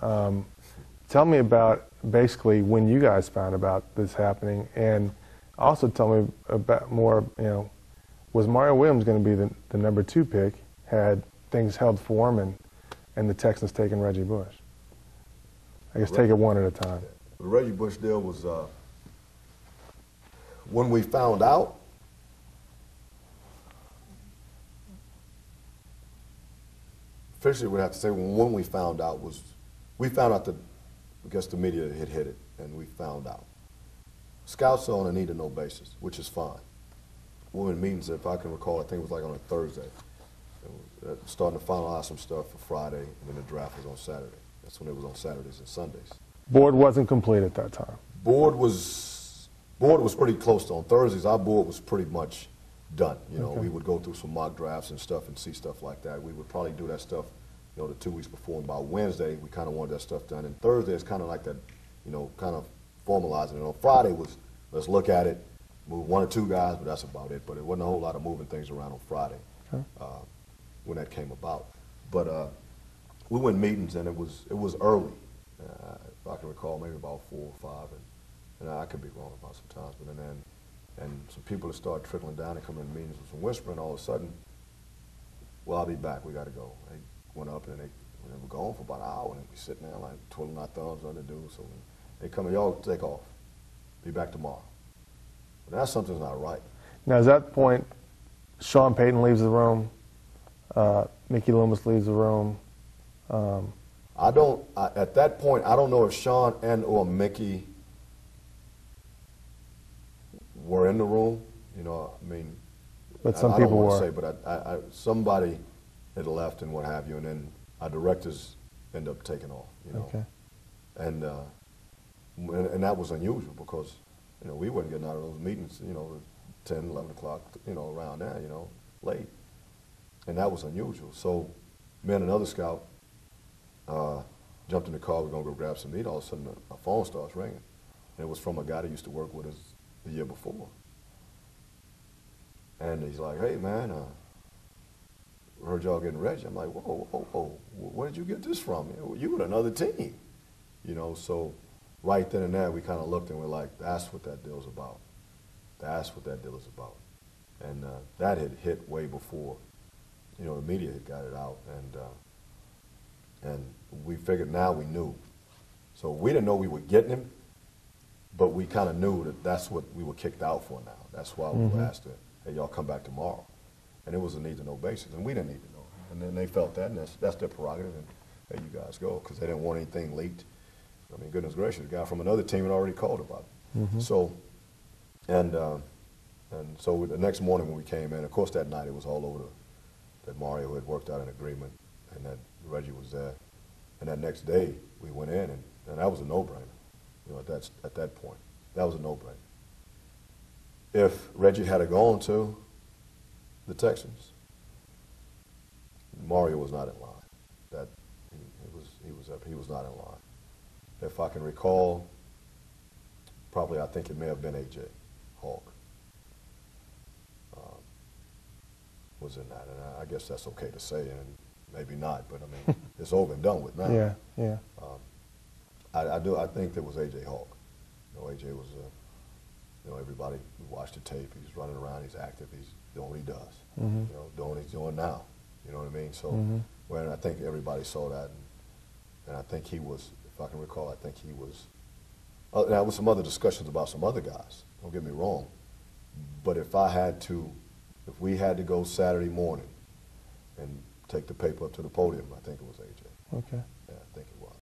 Tell me about basically when you guys found about this happening, and also tell me about more, was Mario Williams going to be the number 2 pick had things held for him and the Texans taken Reggie Bush? I guess take it one at a time. The Reggie Bush deal was, when we found out, officially we'd have to say when we found out was, we found out that, I guess the media had hit it, and we found out. Scouts are on a need-to-know basis, which is fine. We were in meetings, if I can recall, I think it was like on a Thursday. Starting to finalize some stuff for Friday, and then the draft was on Saturday. That's when it was on Saturdays and Sundays. Board wasn't complete at that time. Board was pretty close to on Thursdays. Our board was pretty much done. Okay. We would go through some mock drafts and stuff and see stuff like that. We would probably do that stuff, the 2 weeks before. And by Wednesday, we kind of wanted that stuff done. And Thursday is kind of like that, kind of formalizing it. On Friday was, let's look at it, move 1 or 2 guys, but that's about it. But it wasn't a whole lot of moving things around on Friday. Okay. When that came about. But we went meetings, and it was early. If I can recall, maybe about 4 or 5, and I could be wrong about some times. But and some people that started trickling down and coming in meetings with some whispering. All of a sudden, well, I'll be back. We got to go. They went up, and they were gone for about an hour, and we sitting there like twiddling our thumbs, nothing to do. So they come in, y'all take off. Be back tomorrow. But now something's not right. Now, at that point, Sean Payton leaves the room. Mickey Loomis leaves the room. At that point, I don't know if Sean and or Mickey were in the room. But some I people don't want were. to say, but somebody had left and what have you, and then our directors end up taking off. Okay. And that was unusual because we weren't getting out of those meetings. 10, 11 o'clock. Around there. Late. And that was unusual. So, me and another scout jumped in the car. We're going to go grab some meat. All of a sudden, a phone starts ringing. And it was from a guy that used to work with us the year before. And he's like, hey, man, heard y'all getting Reggie. I'm like, whoa, where did you get this from? You were another team. So right then and there, we kind of looked and we're like, that's what that deal's about. That's what that deal is about. And that had hit way before the media had got it out, and we figured now we knew. So we didn't know we were getting him, but we kind of knew that that's what we were kicked out for now. That's why we were asked to, hey, y'all come back tomorrow. And it was a need-to-know basis, and we didn't need to know. And then they felt that, and that's their prerogative, and hey, you guys go, because they didn't want anything leaked. I mean, goodness gracious, a guy from another team had already called about it. So, and so the next morning when we came in, of course that night it was all over that Mario had worked out an agreement and that Reggie was there. And that next day we went in, and that was a no-brainer. At that point, that was a no-brainer. If Reggie had gone to the Texans, Mario was not in line. He was not in line. If I can recall, probably I think it may have been A.J. Hawk. Was in that, and I guess that's okay to say, and maybe not, but I mean, it's over and done with now. Yeah. I think there was A.J. Hawk. A.J. was, everybody watched the tape. He's running around. He's active. He's doing what he does. Doing what he's doing now. You know what I mean? So, when I think everybody saw that, and I think he was, if I can recall, I think he was. There was some other discussions about some other guys. Don't get me wrong, but if we had to go Saturday morning and take the paper up to the podium, I think it was A.J. Okay. Yeah, I think it was.